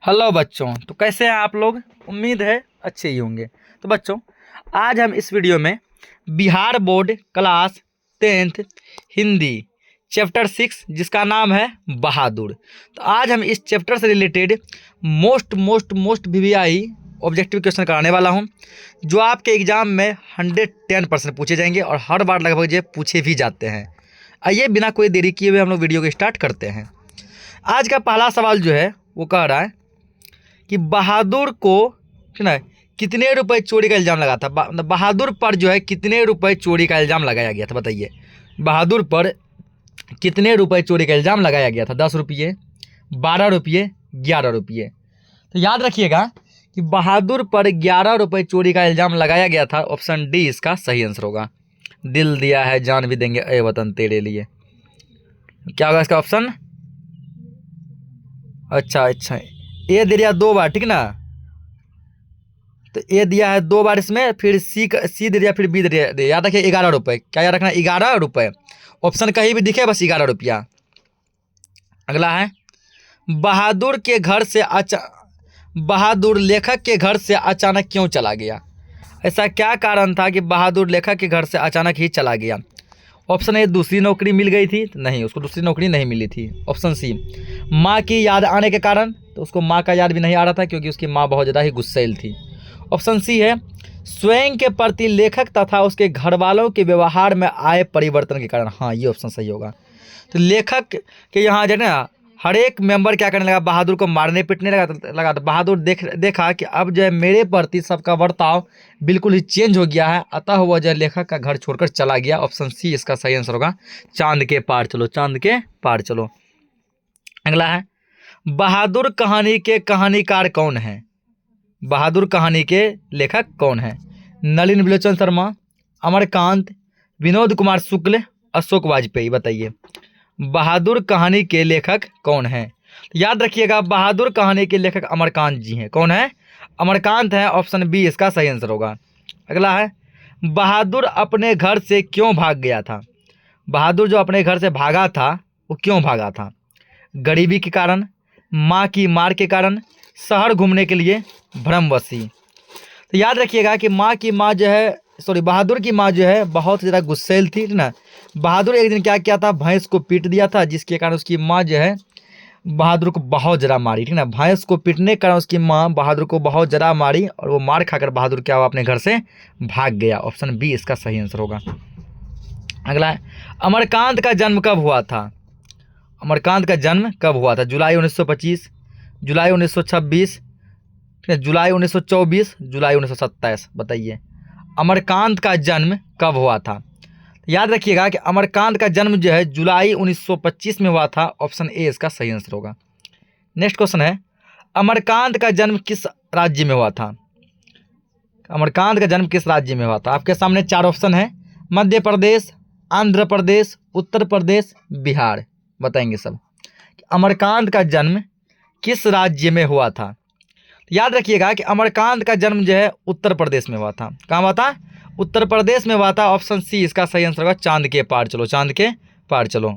Hello बच्चों, तो कैसे हैं आप लोग। उम्मीद है अच्छे ही होंगे। तो बच्चों, आज हम इस वीडियो में Bihar board class 10th Hindi chapter 6 जिसका नाम है बहादुर। तो आज हम इस चैप्टर से related most VVI objective question कराने वाला हूं, जो आपके एग्जाम में 110% पूछे जाएंगे और हर बार लगभग ये पूछे भी जाते हैं। आइए बिना कोई देरी किए हुए हम लोग वीडियो को स्टार्ट करते हैं। आज का पहला सवाल जो है वो कह रहा है कि बहादुर को कितने रुपए चोरी का इल्ज़ाम लगा था। बहादुर पर जो है कितने रुपए चोरी का इल्ज़ाम लगाया गया था, बताइए। बहादुर पर कितने रुपए चोरी का इल्ज़ाम लगाया गया था। 10 रुपये, 12 रुपये, 11 रुपये। तो याद रखिएगा कि बहादुर पर 11 रुपये चोरी का इल्ज़ाम लगाया गया था। ऑप्शन डी इसका सही आंसर होगा। दिल दिया है जान भी देंगे ए वतन तेरे लिए, क्या होगा इसका ऑप्शन। अच्छा, ए दे दिया 2 बार, ठीक ना। तो ए दिया है 2 बार इसमें, फिर सी दे दिया, फिर बी दे दिया। याद रखिए 11 रुपये। क्या याद रखना, 11 रुपये। ऑप्शन कहीं भी दिखे बस 11 रुपया। अगला है बहादुर लेखक के घर से अचानक क्यों चला गया। ऐसा क्या कारण था कि बहादुर लेखक के घर से अचानक ही चला गया। ऑप्शन ए, दूसरी नौकरी मिल गई थी। नहीं, उसको दूसरी नौकरी नहीं मिली थी। ऑप्शन सी, माँ की याद आने के कारण। तो उसको माँ का याद भी नहीं आ रहा था क्योंकि उसकी माँ बहुत ज़्यादा ही गुस्सैल थी। ऑप्शन सी है, स्वयं के प्रति लेखक तथा उसके घर वालों के व्यवहार में आए परिवर्तन के कारण। हाँ, ये ऑप्शन सही होगा। तो लेखक के यहाँ जो है ना, हर एक मेंबर क्या करने लगा, बहादुर को मारने पीटने लगा। तो बहादुर देखा कि अब जो है मेरे प्रति सबका बर्ताव बिल्कुल ही चेंज हो गया है, अतः वह जो है लेखक का घर छोड़कर चला गया। ऑप्शन सी इसका सही आंसर होगा। चांद के पार चलो, चांद के पार चलो। अगला है, बहादुर कहानी के कहानीकार कौन है। बहादुर कहानी के लेखक कौन है। नलिन विलोचन शर्मा, अमरकांत, विनोद कुमार शुक्ल, अशोक वाजपेयी। बताइए बहादुर कहानी के लेखक कौन है। याद रखिएगा बहादुर कहानी के लेखक अमरकांत जी हैं। कौन है, अमरकांत है। ऑप्शन बी इसका सही आंसर होगा। अगला है, बहादुर अपने घर से क्यों भाग गया था। बहादुर जो अपने घर से भागा था वो क्यों भागा था। गरीबी के कारण, माँ की मार के कारण, शहर घूमने के लिए, भ्रमवशी। तो याद रखिएगा कि बहादुर की माँ जो है बहुत ज़्यादा गुस्सैल थी ना। बहादुर एक दिन क्या किया था, भैंस को पीट दिया था, जिसके कारण उसकी माँ जो है बहादुर को बहुत ज़्यादा मारी, ठीक ना। भैंस को पीटने के कारण उसकी माँ बहादुर को बहुत ज़्यादा मारी और वो मार खाकर बहादुर क्या हुआ, अपने घर से भाग गया। ऑप्शन बी इसका सही आंसर होगा। अगला है, अमरकांत का जन्म कब हुआ था। अमरकांत का जन्म कब हुआ था। जुलाई 1925, जुलाई 1926, जुलाई 1924, जुलाई 1927। बताइए अमरकांत का जन्म कब हुआ था। याद रखिएगा कि अमरकांत का जन्म जो है जुलाई 1925 में हुआ था। ऑप्शन ए इसका सही आंसर होगा। नेक्स्ट क्वेश्चन है, अमरकांत का जन्म किस राज्य में हुआ था। अमरकांत का जन्म किस राज्य में हुआ था। आपके सामने 4 ऑप्शन है, मध्य प्रदेश, आंध्र प्रदेश, उत्तर प्रदेश, बिहार। बताएंगे सब अमरकांत का जन्म किस राज्य में हुआ था। याद रखिएगा कि अमरकांत का जन्म जो है उत्तर प्रदेश में हुआ था। कहाँ हुआ था, उत्तर प्रदेश में हुआ था। ऑप्शन सी इसका सही आंसर होगा। चांद के पार चलो, चांद के पार चलो।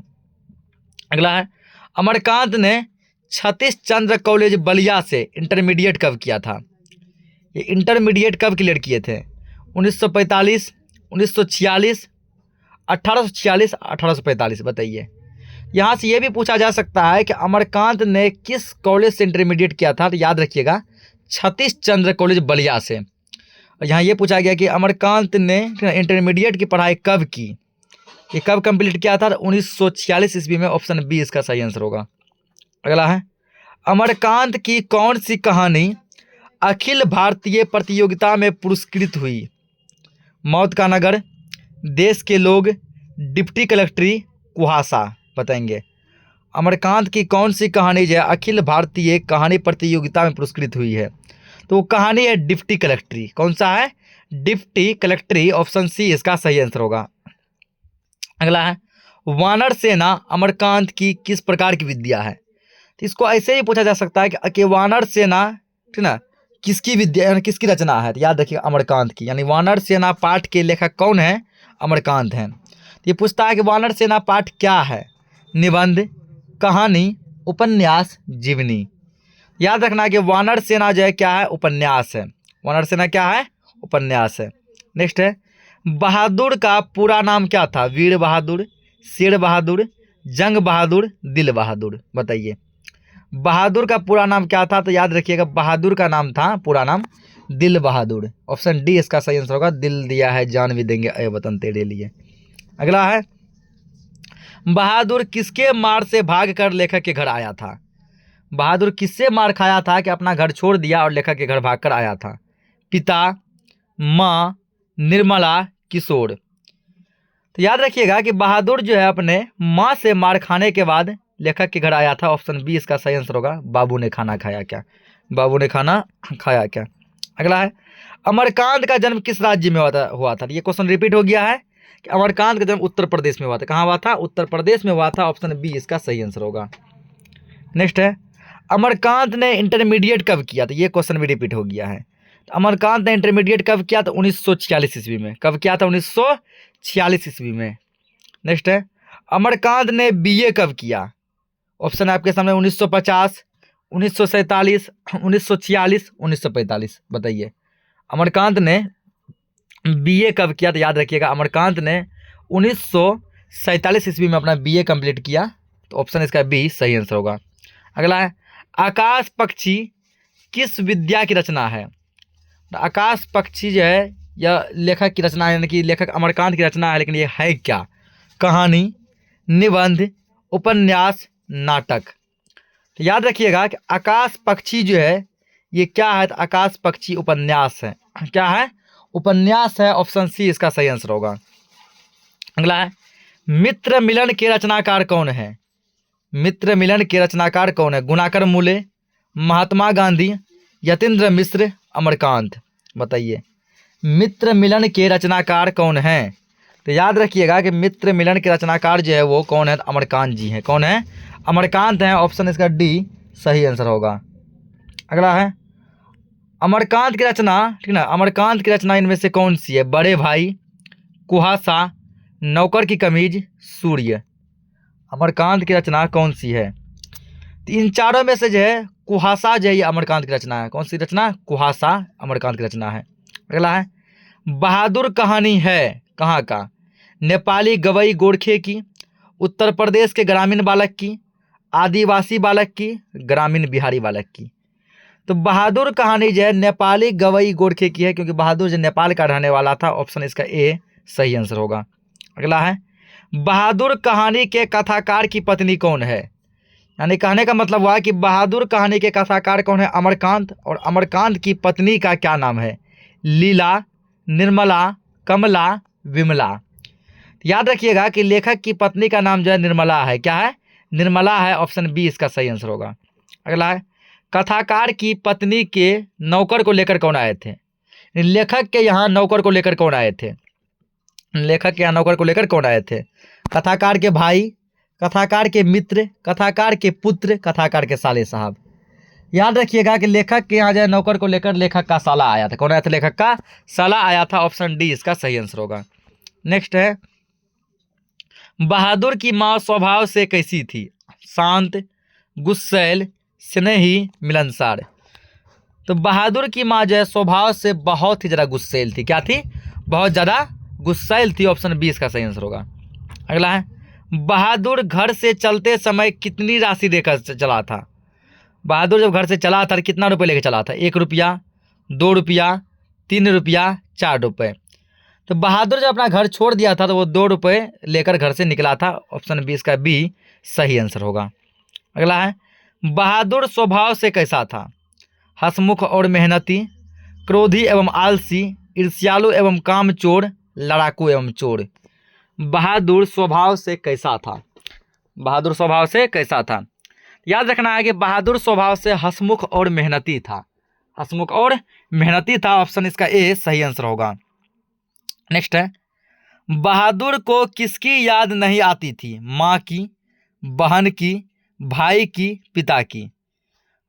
अगला है, अमरकांत ने सतीश चंद्र कॉलेज बलिया से इंटरमीडिएट कब किया था। ये इंटरमीडिएट कब क्लियर किए थे। 1945, 1946, 1846, 1845। बताइए। यहाँ से ये भी पूछा जा सकता है कि अमरकांत ने किस कॉलेज से इंटरमीडिएट किया था। तो याद रखिएगा सतीश चंद्र कॉलेज बलिया से। यहाँ ये पूछा गया कि अमरकांत ने इंटरमीडिएट की पढ़ाई कब की, ये कब कंप्लीट किया था। 1946 ईस्वी में। ऑप्शन बी इसका सही आंसर होगा। अगला है, अमरकांत की कौन सी कहानी अखिल भारतीय प्रतियोगिता में पुरस्कृत हुई। मौत का नगर, देश के लोग, डिप्टी कलेक्ट्री, कुहासा। बताएंगे अमरकांत की कौन सी कहानी जो है अखिल भारतीय कहानी प्रतियोगिता में पुरस्कृत हुई है। तो वो कहानी है डिप्टी कलेक्ट्री। कौन सा है, डिप्टी कलेक्ट्री। ऑप्शन सी इसका सही आंसर होगा। अगला है, वानर सेना अमरकांत की किस प्रकार की विद्या है। तो इसको ऐसे ही पूछा जा सकता है कि वानर सेना, ठीक ना, किसकी विद्या यानी किसकी रचना है। तो याद रखिए अमरकांत की। यानी वानर सेना पाठ के लेखक कौन है, अमरकांत हैं। तो ये पूछता है कि वानर सेना पाठ क्या है, निबंध, कहानी, उपन्यास, जीवनी। याद रखना कि वानर सेना जो है क्या है, उपन्यास है। वानर सेना क्या है, उपन्यास है। नेक्स्ट है, बहादुर का पूरा नाम क्या था? वीर बहादुर, शेर बहादुर, जंग बहादुर, दिल बहादुर। बताइए बहादुर का पूरा नाम क्या था? तो याद रखिएगा बहादुर का नाम था पूरा नाम दिल बहादुर। ऑप्शन डी इसका सही आंसर होगा। दिल दिया है जान भी देंगे ए वतन तेरे लिए। अगला है, बहादुर किसके मार से भाग कर लेखक के घर आया था? बहादुर किससे मार खाया था कि अपना घर छोड़ दिया और लेखक के घर भाग कर आया था? पिता, माँ, निर्मला, किशोर। तो याद रखिएगा कि बहादुर जो है अपने माँ से मार खाने के बाद लेखक के घर आया था। ऑप्शन बी इसका सही आंसर होगा। बाबू ने खाना खाया क्या? बाबू ने खाना खाया क्या? अगला है, अमरकांत का जन्म किस राज्य में हुआ था? ये क्वेश्चन रिपीट हो गया है कि अमरकांत का जन्म उत्तर प्रदेश में हुआ था। कहाँ हुआ था? उत्तर प्रदेश में हुआ था। ऑप्शन बी इसका सही आंसर होगा। नेक्स्ट है, अमरकांत ने इंटरमीडिएट कब किया? तो ये क्वेश्चन भी रिपीट हो गया है। तो अमरकांत ने इंटरमीडिएट कब किया? तो 1946 ईस्वी में। कब किया था? 1946 ईस्वी में। नेक्स्ट है, अमरकांत ने बीए कब किया? ऑप्शन है आपके सामने 1950, 1947, 1946, 1945। बताइए अमरकांत ने बीए कब किया? तो याद रखिएगा अमरकांत ने 1947 ईस्वी में अपना बीए कंप्लीट किया। तो ऑप्शन इसका बी सही आंसर होगा। अगला है, आकाश पक्षी किस विद्या की रचना है? तो आकाश पक्षी जो है यह लेखक की रचना है, यानी कि लेखक अमरकांत की रचना है, लेकिन ये है क्या? कहानी, निबंध, उपन्यास, नाटक। तो याद रखिएगा कि आकाश पक्षी जो है ये क्या है? तो आकाश पक्षी उपन्यास है। क्या है? उपन्यास है। ऑप्शन सी इसका सही आंसर होगा। अगला है, मित्र मिलन के रचनाकार कौन है? मित्र मिलन के रचनाकार कौन है? गुणाकर मूले, महात्मा गांधी, यतीन्द्र मिश्र, अमरकांत। बताइए मित्र मिलन के रचनाकार कौन है? तो याद रखिएगा कि मित्र मिलन के रचनाकार जो है वो कौन है? अमरकांत जी हैं। कौन है? अमरकांत हैं। ऑप्शन इसका डी सही आंसर होगा। अगला है, अमरकांत की रचना, ठीक ना, अमरकांत की रचना इनमें से कौन सी है? बड़े भाई, कुहासा, नौकर की कमीज, सूर्य। अमरकांत की रचना कौन सी है? तो इन चारों में से जो है कुहासा जो है ये अमरकांत की रचना है। कौन सी रचना? कुहासा अमरकांत की रचना है। अगला है, बहादुर कहानी है कहाँ का? नेपाली गवई गोरखे की, उत्तर प्रदेश के ग्रामीण बालक की, आदिवासी बालक की, ग्रामीण बिहारी बालक की। तो बहादुर कहानी जो है नेपाली गवई गोरखे की है, क्योंकि बहादुर जो नेपाल का रहने वाला था। ऑप्शन इसका ए सही आंसर होगा। अगला है, बहादुर कहानी के कथाकार की पत्नी कौन है? यानी कहने का मतलब हुआ कि बहादुर कहानी के कथाकार कौन है? अमरकांत। और अमरकांत की पत्नी का क्या नाम है? लीला, निर्मला, कमला, विमला। याद रखिएगा कि लेखक की पत्नी का नाम जो है निर्मला है। क्या है? निर्मला है। ऑप्शन बी इसका सही आंसर होगा। अगला है, कथाकार की पत्नी के नौकर को लेकर कौन आए थे? लेखक के यहाँ नौकर को लेकर कौन आए थे? लेखक के यहाँ नौकर को लेकर कौन आए थे? कथाकार के भाई, कथाकार के मित्र, कथाकार के पुत्र, कथाकार के साले साहब। याद रखिएगा कि लेखक के यहाँ जो है नौकर को लेकर लेखक का साला आया था। कौन आया था? लेखक का साला आया था। ऑप्शन डी इसका सही आंसर होगा। नेक्स्ट है, बहादुर की माँ स्वभाव से कैसी थी? शांत, गुस्सैल, स्नेही, मिलनसार। तो बहादुर की माँ जो है स्वभाव से बहुत ही ज़्यादा गुस्सैल थी। क्या थी? बहुत ज़्यादा गुस्सैल थी। ऑप्शन बी इसका सही आंसर होगा। अगला है, बहादुर घर से चलते समय कितनी राशि लेकर चला था? बहादुर जब घर से चला था कितना रुपये लेकर चला था? 1 रुपया, 2 रुपया, 3 रुपया, 4 रुपये। तो बहादुर जब अपना घर छोड़ दिया था तो वो 2 रुपये लेकर घर से निकला था। ऑप्शन बी इसका बी सही आंसर होगा। अगला है, बहादुर स्वभाव से कैसा था? हंसमुख और मेहनती, क्रोधी एवं आलसी, ईर्ष्यालु एवं कामचोर, लड़ाकू एवं चोर। बहादुर स्वभाव से कैसा था? बहादुर स्वभाव से कैसा था? याद रखना है कि बहादुर स्वभाव से हंसमुख और मेहनती था। हंसमुख और मेहनती था। ऑप्शन इसका ए सही आंसर होगा। नेक्स्ट है, बहादुर को किसकी याद नहीं आती थी? माँ की, बहन की, भाई की, पिता की।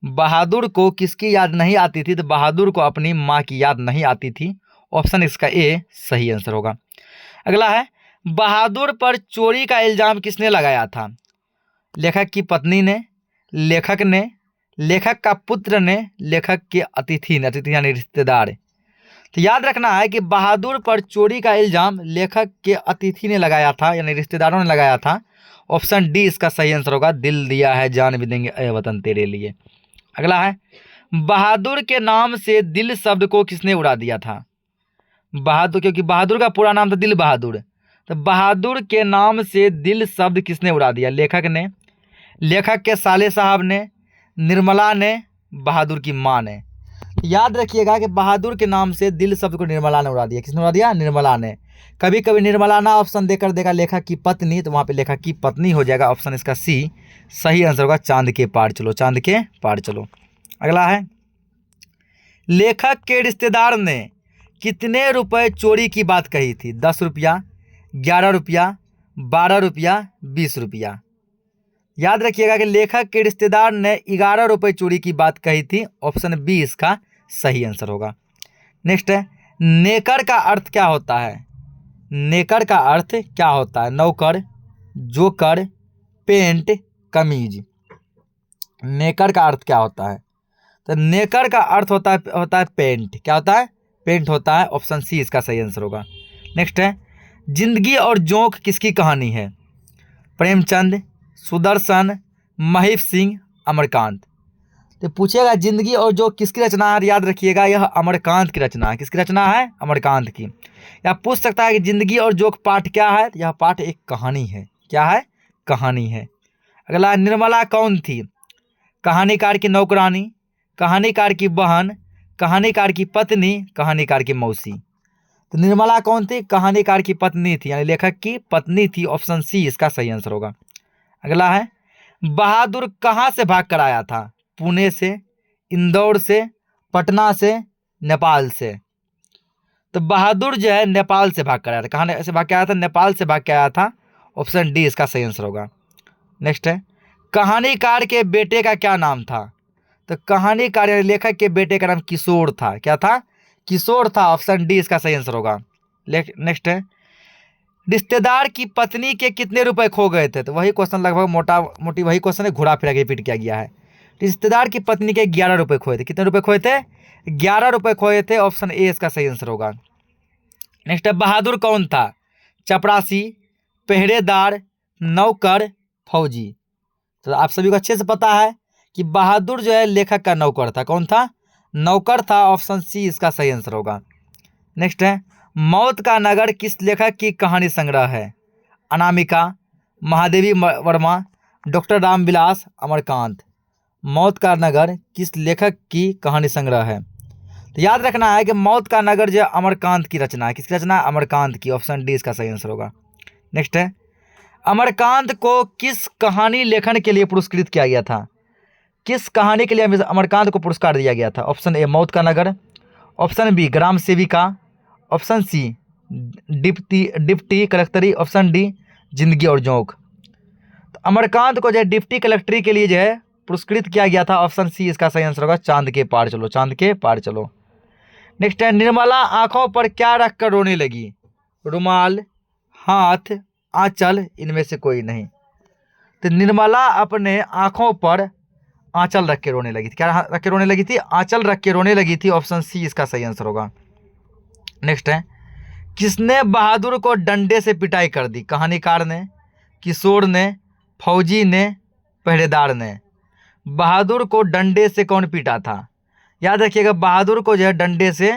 बहादुर को किसकी याद नहीं आती थी? तो बहादुर को अपनी माँ की याद नहीं आती थी। ऑप्शन इसका ए सही आंसर होगा। अगला है, बहादुर पर चोरी का इल्ज़ाम किसने लगाया था? लेखक की पत्नी ने, लेखक ने, लेखक का पुत्र ने लेखक के अतिथि ने, अतिथि यानी रिश्तेदार। तो याद रखना है कि बहादुर पर चोरी का इल्जाम लेखक के अतिथि ने लगाया था, यानी रिश्तेदारों ने लगाया था। ऑप्शन डी इसका सही आंसर होगा, दिल दिया है जान भी देंगे ए वतन तेरे लिए। अगला है, बहादुर के नाम से दिल शब्द को किसने उड़ा दिया था? बहादुर, क्योंकि बहादुर का पूरा नाम था दिल बहादुर, तो बहादुर के नाम से दिल शब्द किसने उड़ा दिया? लेखक ने, लेखक के साले साहब ने, निर्मला ने, बहादुर की माँ ने। याद रखिएगा कि बहादुर के नाम से दिल शब्द को निर्मला ने उड़ा दिया। किसने उड़ा दिया? निर्मला ने। कभी कभी निर्मला ना ऑप्शन देकर देगा लेखक की पत्नी, तो वहाँ पे लेखक की पत्नी हो जाएगा। ऑप्शन इसका सी सही आंसर होगा, चांद के पार चलो, चांद के पार चलो। अगला है, लेखक के रिश्तेदार ने कितने रुपए चोरी की बात कही थी? 10 रुपया, 11 रुपया, 12 रुपया, 20 रुपया। याद रखिएगा कि लेखक के रिश्तेदार ने 11 रुपये चोरी की बात कही थी। ऑप्शन बी इसका सही आंसर होगा। नेक्स्ट है, नेकर का अर्थ क्या होता है? नेकर का अर्थ क्या होता है? नौकर, जोकर, पेंट, कमीज। नेकर का अर्थ क्या होता है? तो नेकर का अर्थ होता है पेंट। क्या होता है? पेंट होता है। ऑप्शन सी इसका सही आंसर होगा। नेक्स्ट है, जिंदगी और जोंक किसकी कहानी है? प्रेमचंद, सुदर्शन, महिप सिंह, अमरकांत। तो पूछेगा जिंदगी और जोंक किसकी रचना है? याद रखिएगा यह अमरकांत की रचना है। किसकी रचना है? अमरकांत की। या पूछ सकता है कि जिंदगी और जोंक पाठ क्या है? यह पाठ एक कहानी है। क्या है? कहानी है। अगला, निर्मला कौन थी? कहानीकार की नौकरानी, कहानीकार की बहन, कहानीकार की पत्नी, कहानीकार की मौसी। तो निर्मला कौन थी? कहानीकार की पत्नी थी, यानी लेखक की पत्नी थी। ऑप्शन सी इसका सही आंसर होगा। अगला है, बहादुर कहाँ से भाग कर आया था? पुणे से, इंदौर से, पटना से, नेपाल से। तो बहादुर जो है नेपाल से भाग कर आया था। कहाँ से भाग के आया था? नेपाल से भाग के आया था। ऑप्शन डी इसका सही आंसर होगा। नेक्स्ट है, कहानीकार के बेटे का क्या नाम था? तो कहानीकार यानी लेखक के बेटे का नाम किशोर था। क्या था? किशोर था। ऑप्शन डी इसका सही आंसर होगा। नेक्स्ट है, रिश्तेदार की पत्नी के कितने रुपए खो गए थे? तो वही क्वेश्चन लगभग मोटी वही क्वेश्चन है, घुरा फिरा के रिपीट किया गया है। रिश्तेदार की पत्नी के 11 रुपए खोए थे। कितने रुपए खोए थे? 11 रुपए खोए थे। ऑप्शन ए इसका सही आंसर होगा। नेक्स्ट है, बहादुर कौन था? चपरासी, पहरेदार, नौकर, फौजी। तो आप सभी को अच्छे से पता है कि बहादुर जो है लेखक का नौकर था। कौन था? नौकर था। ऑप्शन सी इसका सही आंसर होगा। नेक्स्ट है, मौत का नगर किस लेखक की कहानी संग्रह है? अनामिका, महादेवी वर्मा, डॉक्टर रामविलास, अमरकांत। मौत का नगर किस लेखक की कहानी संग्रह है? तो याद रखना है कि मौत का नगर जो अमरकांत की रचना है। किसकी रचना है? अमरकांत की। ऑप्शन डी इसका सही आंसर होगा। नेक्स्ट है, अमरकांत को किस कहानी लेखन के लिए पुरस्कृत किया गया था? किस कहानी के लिए अमरकांत को पुरस्कार दिया गया था? ऑप्शन ए मौत का नगर, ऑप्शन बी ग्राम सेविका, ऑप्शन सी डिप्टी कलेक्टरी, ऑप्शन डी जिंदगी और जोंक। तो अमरकांत को जो है डिप्टी कलेक्टरी के लिए जो है पुरस्कृत किया गया था। ऑप्शन सी इसका सही आंसर होगा, चांद के पार चलो, चांद के पार चलो। नेक्स्ट है, निर्मला आंखों पर क्या रख कर रोने लगी? रुमाल, हाथ, आंचल, इनमें से कोई नहीं। तो निर्मला अपने आंखों पर आंचल रख के रोने लगी थी। क्या रख के रोने लगी थी? आंचल रख के रोने लगी थी। ऑप्शन सी इसका सही आंसर होगा। नेक्स्ट है, किसने बहादुर को डंडे से पिटाई कर दी? कहानीकार ने, किशोर ने, फौजी ने, पहरेदार ने। बहादुर को डंडे से कौन पीटा था? याद रखिएगा बहादुर को जो है डंडे से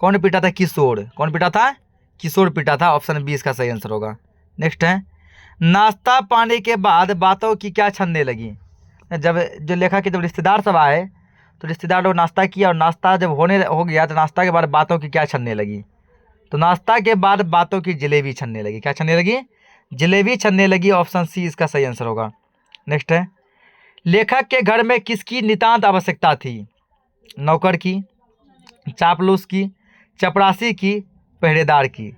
कौन पीटा था? किशोर। कौन पीटा था? किशोर पीटा था। ऑप्शन बी इसका सही आंसर होगा। नेक्स्ट है, नाश्ता पाने के बाद बातों की क्या छनने लगी? जब जो लेखक के जब रिश्तेदार सब आए तो रिश्तेदार लोग नाश्ता किया, और नाश्ता जब हो गया तो नाश्ता के बाद बातों की क्या छनने लगी? तो नाश्ता के बाद बातों की जलेबी छनने लगी। क्या छनने लगी? जलेबी छनने लगी। ऑप्शन सी इसका सही आंसर होगा। नेक्स्ट है, लेखक के घर में किसकी नितांत आवश्यकता थी? नौकर की, चापलूस की, चपरासी की, पहरेदार की।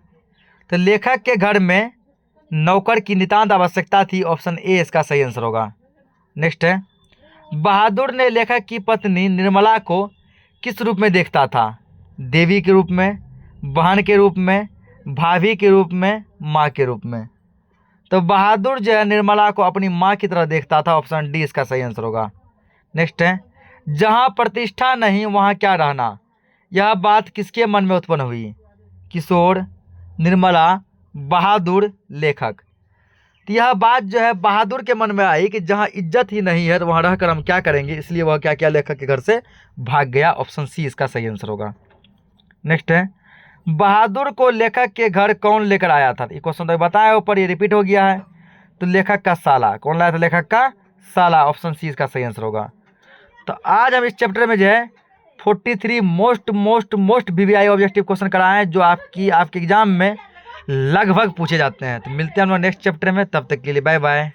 तो लेखक के घर में नौकर की नितांत आवश्यकता थी। ऑप्शन ए इसका सही आंसर होगा। नेक्स्ट है, बहादुर ने लेखक की पत्नी निर्मला को किस रूप में देखता था? देवी के रूप में, बहन के रूप में, भाभी के रूप में, माँ के रूप में। तो बहादुर जो है निर्मला को अपनी माँ की तरह देखता था। ऑप्शन डी इसका सही आंसर होगा। नेक्स्ट है, जहाँ प्रतिष्ठा नहीं वहाँ क्या रहना। यह बात किसके मन में उत्पन्न हुई? किशोर, निर्मला, बहादुर, लेखक। तो यह बात जो है बहादुर के मन में आई कि जहाँ इज्जत ही नहीं है तो वहाँ रहकर हम क्या करेंगे, इसलिए वह क्या किया, लेखक के घर से भाग गया। ऑप्शन सी इसका सही आंसर होगा। नेक्स्ट है, बहादुर को लेखक के घर कौन लेकर आया था? ये क्वेश्चन तो बताया ऊपर, ये रिपीट हो गया है। तो लेखक का साला। कौन लाया था? लेखक का साला। ऑप्शन सी इसका सही आंसर होगा। तो आज हम इस चैप्टर में जो है 43 मोस्ट VVI ऑब्जेक्टिव क्वेश्चन कराए हैं जो आपके एग्जाम में लगभग पूछे जाते हैं। तो मिलते हैं हम लोग नेक्स्ट चैप्टर में, तब तक के लिए बाय बाय।